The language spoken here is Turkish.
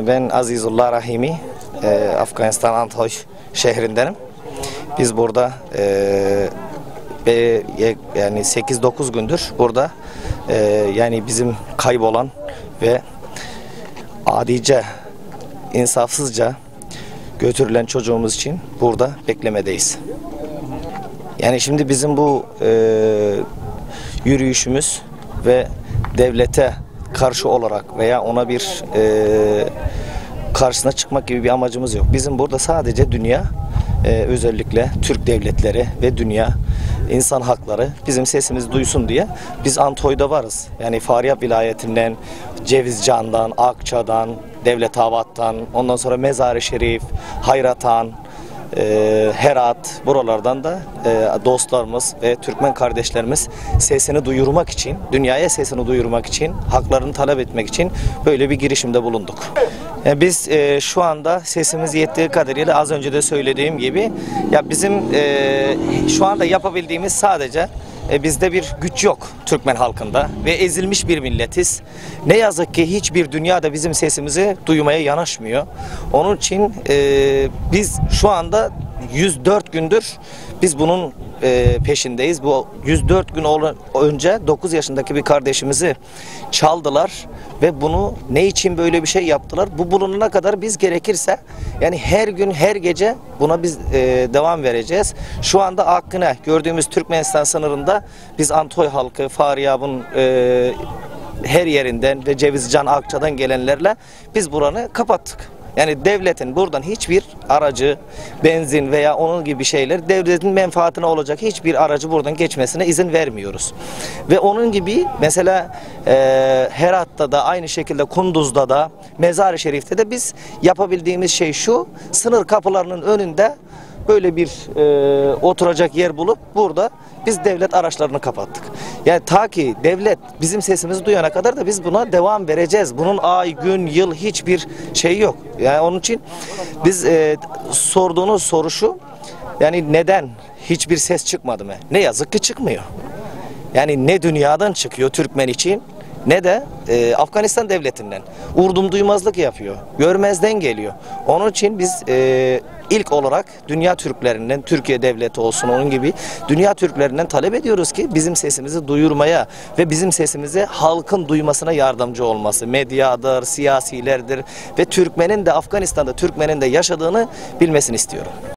Ben Azizullah Rahimi, Afganistan Antoy şehrindenim. Biz burada yani 8-9 gündür burada yani bizim kaybolan ve adice, insafsızca götürülen çocuğumuz için burada beklemedeyiz. Yani şimdi bizim bu yürüyüşümüz ve devlete karşı olarak veya ona bir karşısına çıkmak gibi bir amacımız yok. Bizim burada sadece dünya, özellikle Türk devletleri ve dünya insan hakları bizim sesimizi duysun diye biz Antoy'da varız. Yani Faryab vilayetinden, Cevizcan'dan, Akça'dan, Devletabat'tan, ondan sonra Mezar-ı Şerif, Hayratan, Herat, buralardan da dostlarımız ve Türkmen kardeşlerimiz sesini duyurmak için, dünyaya sesini duyurmak için, haklarını talep etmek için böyle bir girişimde bulunduk. Biz şu anda sesimiz yettiği kadarıyla az önce de söylediğim gibi ya bizim şu anda yapabildiğimiz sadece bizde bir güç yok Türkmen halkında ve ezilmiş bir milletiz. Ne yazık ki hiçbir dünyada bizim sesimizi duymaya yanaşmıyor. Onun için biz şu anda 104 gündür biz bunun peşindeyiz. Bu 104 gün önce 9 yaşındaki bir kardeşimizi çaldılar ve bunu ne için böyle bir şey yaptılar? Bu bulunana kadar biz gerekirse yani her gün her gece buna biz devam vereceğiz. Şu anda Akkine gördüğümüz Türkmenistan sınırında biz Antoy halkı, Faryab'ın her yerinden ve Cevizcan, Akça'dan gelenlerle biz buranı kapattık. Yani devletin buradan hiçbir aracı, benzin veya onun gibi şeyler devletin menfaatine olacak hiçbir aracı buradan geçmesine izin vermiyoruz. Ve onun gibi mesela Herat'ta da aynı şekilde Kunduz'da da Mezar-ı Şerif'te de biz yapabildiğimiz şey şu: sınır kapılarının önünde böyle bir oturacak yer bulup burada biz devlet araçlarını kapattık. Yani ta ki devlet bizim sesimizi duyana kadar da biz buna devam vereceğiz. Bunun ay, gün, yıl hiçbir şey yok. Yani onun için biz sorduğunuz soru şu: yani neden hiçbir ses çıkmadı mı? Ne yazık ki çıkmıyor. Yani ne dünyadan çıkıyor Türkmen için ne de Afganistan devletinden. Vurdum duymazlık yapıyor. Görmezden geliyor. Onun için biz ilk olarak dünya Türklerinden, Türkiye devleti olsun onun gibi dünya Türklerinden talep ediyoruz ki bizim sesimizi duyurmaya ve bizim sesimizi halkın duymasına yardımcı olması. Medyadır, siyasilerdir ve Türkmenin de Afganistan'da Türkmenin de yaşadığını bilmesini istiyorum.